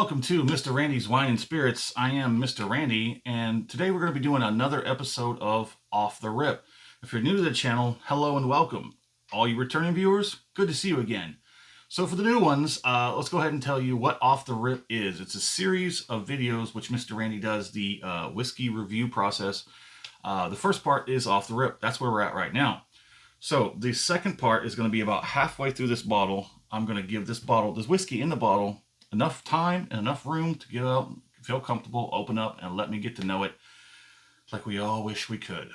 welcome to Mr. Randy's Wine and Spirits. I am Mr. Randy, and today we're going to be doing another episode of Off the Rip. If you're new to the channel, hello and welcome. All you returning viewers, good to see you again. So for the new ones, let's go ahead and tell you what Off the Rip is. It's a series of videos which Mr. Randy does the whiskey review process. The first part is Off the Rip. That's where we're at right now. So the second part is going to be about halfway through this bottle. I'm going to give this whiskey in the bottle, enough time and enough room to get out, feel comfortable, open up, and let me get to know it like we all wish we could.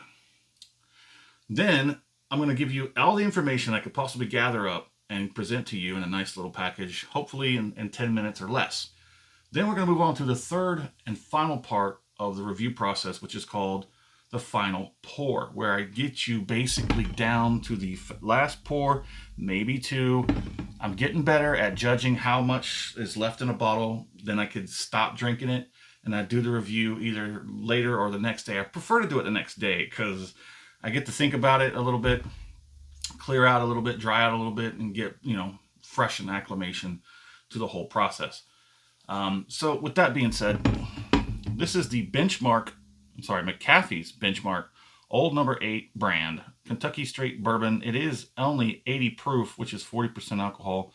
Then I'm going to give you all the information I could possibly gather up and present to you in a nice little package, hopefully in 10 minutes or less. Then we're going to move on to the third and final part of the review process, which is called the final pour, where I get you basically down to the last pour, maybe two. I'm getting better at judging how much is left in a bottle. Then I could stop drinking it and I do the review either later or the next day. I prefer to do it the next day because I get to think about it a little bit, clear out a little bit, dry out a little bit, and get, fresh and acclimation to the whole process. So with that being said, this is the McAfee's Benchmark Old No. 8 brand Kentucky Straight Bourbon. It is only 80 proof, which is 40% alcohol.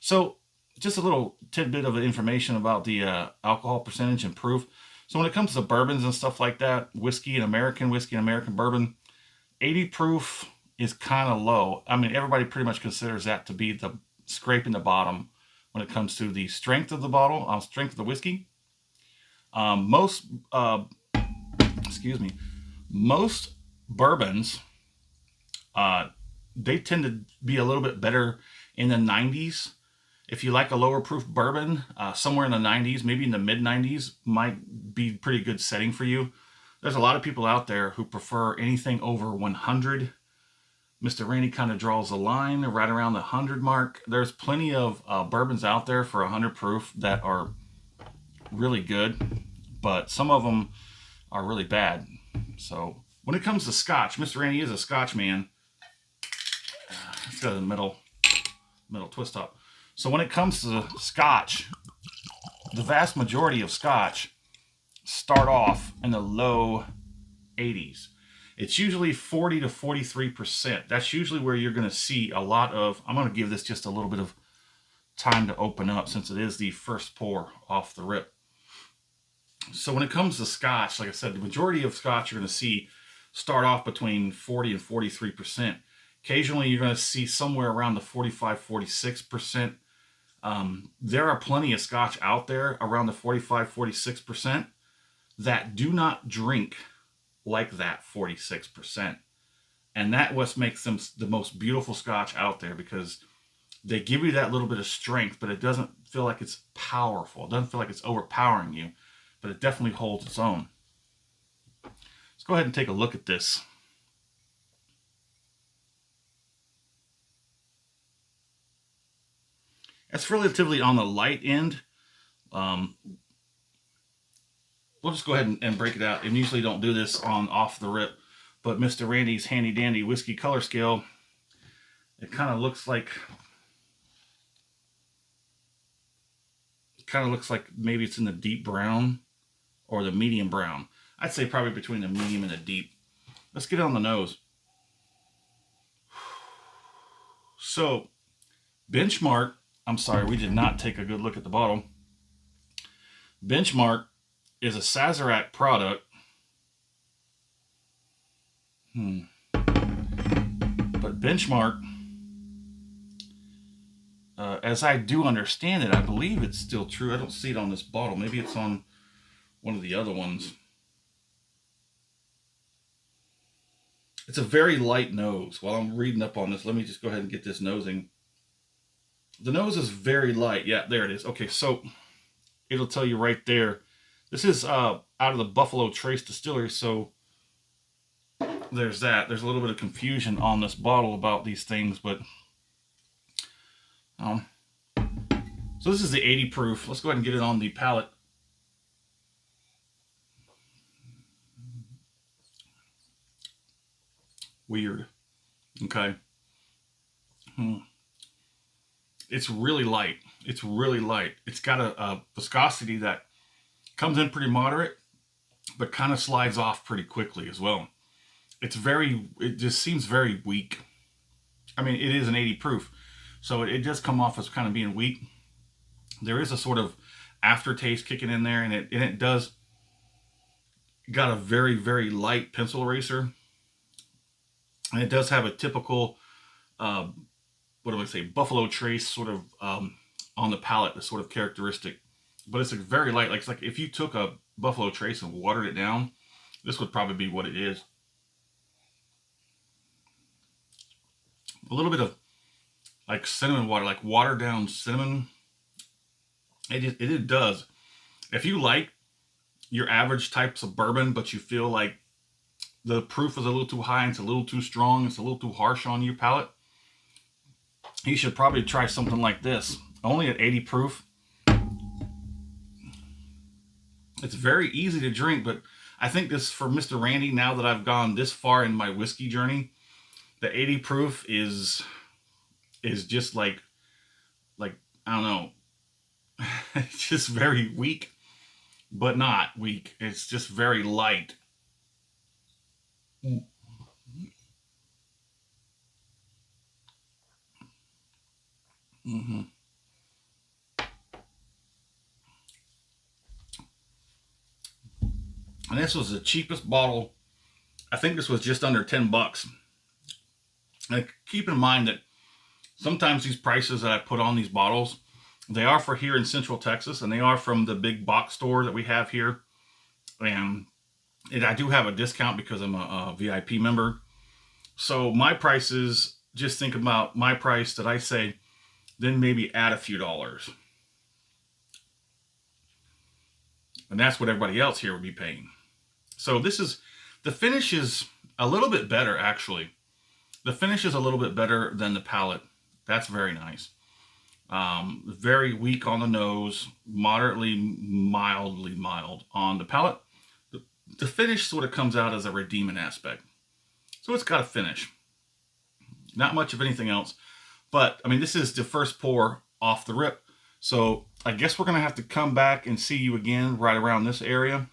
So just a little tidbit of information about the alcohol percentage and proof. So when it comes to bourbons and stuff like that, whiskey and American bourbon, 80 proof is kind of low. I mean, everybody pretty much considers that to be the scraping the bottom when it comes to the strength of the bottle, strength of the whiskey. Most bourbons, they tend to be a little bit better in the 90s. If you like a lower proof bourbon, somewhere in the 90s, maybe in the mid 90s, might be pretty good setting for you. There's a lot of people out there who prefer anything over 100. Mr. Randy kind of draws a line right around the 100 mark. There's plenty of bourbons out there for 100 proof that are really good, but some of them are really bad. So when it comes to Scotch, Mr. Randy is a Scotch man. It's got a middle twist top. So when it comes to Scotch, the vast majority of Scotch start off in the low 80s. It's usually 40 to 43%. That's usually where you're going to see a lot of. I'm going to give this just a little bit of time to open up since it is the first pour off the rip. So when it comes to Scotch, like I said, the majority of Scotch you're going to see start off between 40 and 43%. Occasionally you're going to see somewhere around the 45, 46%. There are plenty of Scotch out there around the 45, 46% that do not drink like that 46%. And that what makes them the most beautiful Scotch out there, because they give you that little bit of strength, but it doesn't feel like it's powerful. It doesn't feel like it's overpowering you, but it definitely holds its own. Let's go ahead and take a look at this. It's relatively on the light end. We'll just go ahead and break it out. And usually don't do this on off the rip, but Mr. Randy's handy dandy whiskey color scale, it kind of looks like maybe it's in the deep brown or the medium brown. I'd say probably between the medium and the deep. Let's get it on the nose. So Benchmark, I'm sorry, we did not take a good look at the bottle. Benchmark is a Sazerac product. But Benchmark, as I do understand it, I believe it's still true. I don't see it on this bottle. Maybe it's on one of the other ones. It's a very light nose. While I'm reading up on this, let me just go ahead and get this nosing. The nose is very light. Yeah, there it is. Okay, so it'll tell you right there. This is out of the Buffalo Trace Distillery, so there's that. There's a little bit of confusion on this bottle about these things, but so this is the 80 proof. Let's go ahead and get it on the palate. Weird. Okay. It's really light. It's really light. It's got a viscosity that comes in pretty moderate, but kind of slides off pretty quickly as well. It just seems very weak. I mean, it is an 80 proof, so it does come off as kind of being weak. There is a sort of aftertaste kicking in there, and it does got a very, very light pencil eraser. And it does have a typical, what do I say, Buffalo Trace sort of on the palate, the sort of characteristic. But it's a very light, like, it's like if you took a Buffalo Trace and watered it down, this would probably be what it is. A little bit of like cinnamon water, like watered down cinnamon. It does. If you like your average types of bourbon, but you feel like the proof is a little too high and it's a little too strong, it's a little too harsh on your palate, you should probably try something like this. Only at 80 proof. It's very easy to drink, but I think this, for Mr. Randy, now that I've gone this far in my whiskey journey, the 80 proof is just like I don't know. It's just very weak, but not weak. It's just very light. Mm-hmm. And this was the cheapest bottle. I think this was just under 10 bucks. And keep in mind that sometimes these prices that I put on these bottles, they are for here in Central Texas, and they are from the big box store that we have here. And I do have a discount because I'm a VIP member. So my prices, just think about my price that I say, then maybe add a few dollars. And that's what everybody else here would be paying. So the finish is a little bit better, actually. The finish is a little bit better than the palate. That's very nice. Very weak on the nose, moderately, mildly mild on the palate. The finish sort of comes out as a redeeming aspect. So it's got a finish. Not much of anything else. But, I mean, this is the first pour off the rip. So I guess we're going to have to come back and see you again right around this area.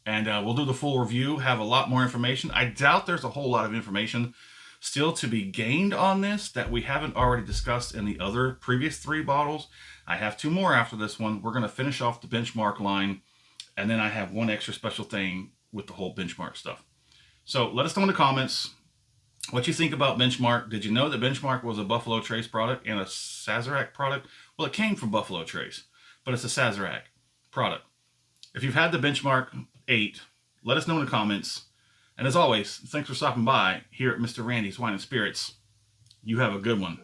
And we'll do the full review, have a lot more information. I doubt there's a whole lot of information still to be gained on this that we haven't already discussed in the other previous 3 bottles. I have 2 more after this one. We're going to finish off the Benchmark line. And then I have one extra special thing with the whole Benchmark stuff. So let us know in the comments what you think about Benchmark. Did you know that Benchmark was a Buffalo Trace product and a Sazerac product? Well, it came from Buffalo Trace, but it's a Sazerac product. If you've had the Benchmark 8, let us know in the comments. And as always, thanks for stopping by here at Mr. Randy's Wine and Spirits. You have a good one.